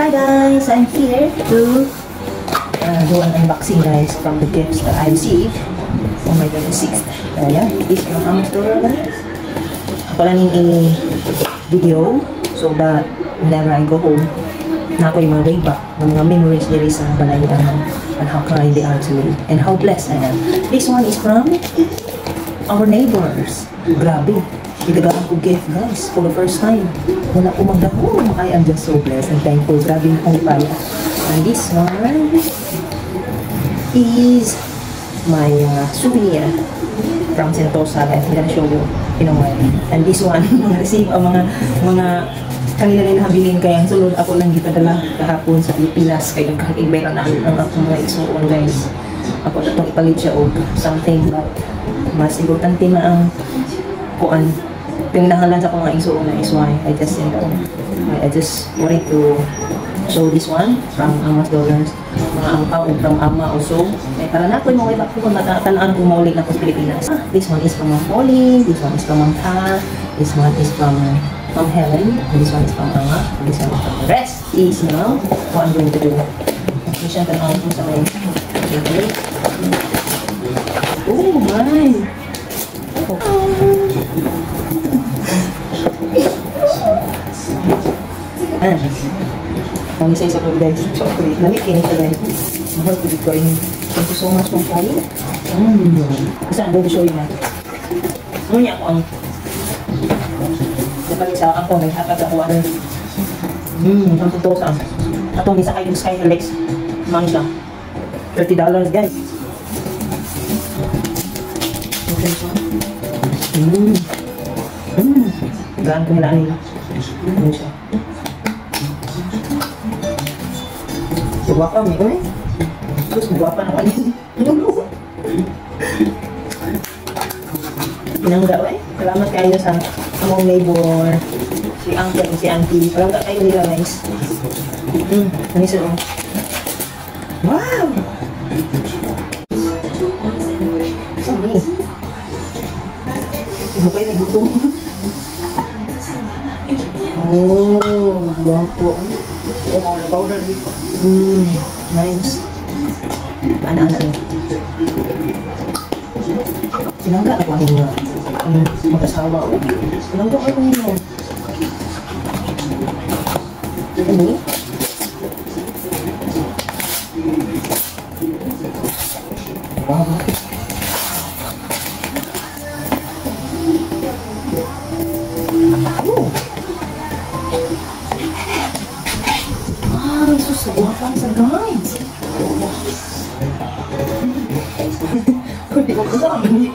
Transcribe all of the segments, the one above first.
Hi guys, I'm here to do an unboxing guys from the gifts that I received on my 26th. Ayan, this is from Amazon guys. Ako lang yung video so that whenever I go home, na ako yung mga way back ng mga memories nila sa Balayan and how kind they are to me and how blessed I am. This one is from our neighbors. Grabe. Ilagaan ko gift guys for the first time. Wala ko magdahon. I am just so blessed and thankful. Grabe yung pangipaya. And this one is my souvenir from Sentosa. I'm gonna show you in a while. And this one, mga receive ang mga kanila rin nabiling kaya sulod ako lang gipadala kahapon sa Pilipinas kaya kakibay lang namin ang akong mga isuon guys. Ako na itong ipalit siya o something but mas importante na ang kuan pinagdahalan sa akong mga isuon na is why I just wanted to show this one from Amas Dollars mga angpaw from Ama also para na ako yung mga iba ko matatanaan kung maulit na ko sa Pilipinas. This one is from Ma'am Pauline, this one is from Ma'am Ta, this one is from Ma'am Helen, and this one is from Ama, and this one is from the rest is now what I'm going to do. Hindi siya tanong ko sa may oh my! Ang isa-isa ko guys, chocolate, nalikin ito guys. Mahal ko dito ay thank you so much Ma'am Pauline. Kasi I'm going to show you na. Ano niya ako ang napagin sa ako, naghatag ako ano. Ang tutusan. Atong isa kayo Sky Alex. Mami siya. $30 guys. Gaan ko nila nila. Ano siya? Guwapa mo eh. Terus guwapa na kanina. Pinangga eh. Salamat kayo sa among neighbor. Si uncle, si auntie. Palangga kayo nila guys. Ano siya? Wow! Sabi. Ano kayo nagutom? Oh, guwapo. Nice. Anak-anak rin. Sinangga ako ang mag-asawa ko. Sinangga ako yun. Ano? Wow. Guwapang sa guys. Hindi ko kasama niya.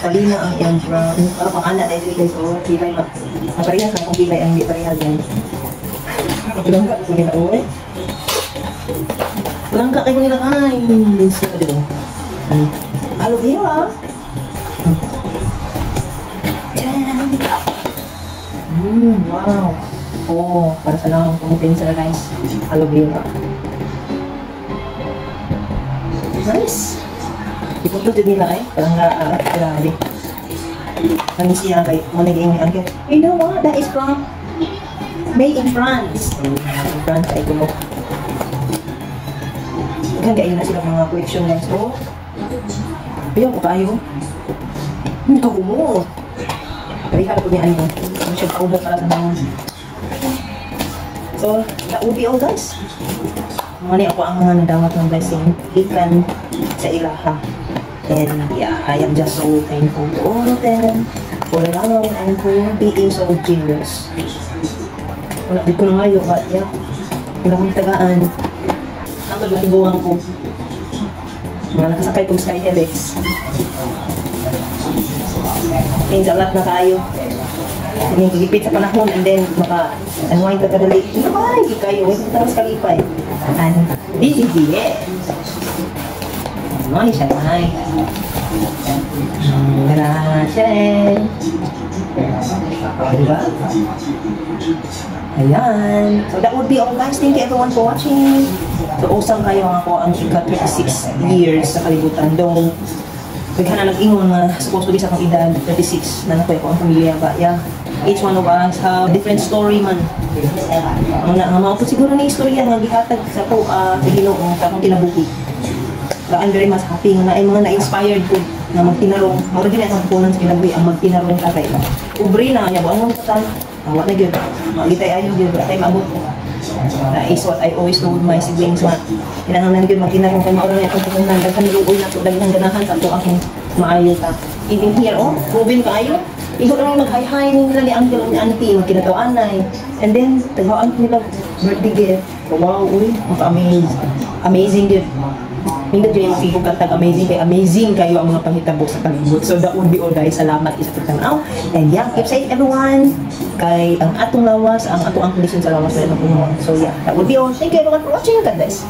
Kalina ang yan from para pang anak na ito guys. O kilay maparehas na kung kilay ang hindi parehas yan. Palangga ko nila o eh. Palangga kayo nila kay. Aloe vera. Wow. Oh, para sa lang kumutin sa guys. Aloe vera. Nice. Ipunto din nila eh. Parang grabe. Ano siya kay managing angke. You know what? That is from made in France. In France ay kumo. Kaya na sila mga collection guys. Oh. Ayaw ko tayo. Ito mo. Kaya ko niya ano. Ano siya kaubo para sa mga. So, that would be all guys. Mali ako ang mga nadawat ng blessing. Ikan sa ilaha. And yeah, I am just so thankful to all of them for allowing and for being so generous. Wala din ko na ngayon, but yeah. Wala kong tagaan. Ang paglahibuhan ko. Mga nakasakay kong Sky Helix. Means a lot na tayo. Yung gigipit sa panahon and then maka-unwind ka kadali. Ay, di kayo. Huwag tapos kalipay. And this is the end. Money siya naman. Gracias. Diba? Ayan. So that would be all guys. Thank you everyone for watching. So usang kayo ako ang ika 26 years sa kalibutan. Don't Bighan na nag-ingon nga supposed to be sa akong edad 36 na nakuha ko ang pamilya ba. Yeah. Each one of us have different story man. Ang mga po siguro na istorya nga gihatag sa ko Ginoo sa akong kinabuhi. I'm very much happy nga na ay mga na-inspired ko na magtinarong. Mura din ang punan sa kinabuhi ang magtinarong tatay. Ubri na niya buang mo ta. Wa na gyud. Magitay ayo gyud atay maabot. That is what I always told my siblings nga. Kinahanglan gyud magtinarong kay mao na akong punan daghan luoy na to daghan ganahan sa to akong maayo ta. Even here proven kaayo. Igo lang mag-hi-hi nila ni uncle ni auntie, magkinatawanay. And then, tagaan nila birthday gift. Wow, uy, amazing gift. Hindi dyan yung people katag amazing kayo ang mga panghitabo sa palibot. So that would be all guys. Salamat isa pagtanaw. And yeah, keep safe everyone. Kay ang atong lawas, ang atong condition sa lawas na ito. So yeah, that would be all. Thank you everyone for watching. God bless.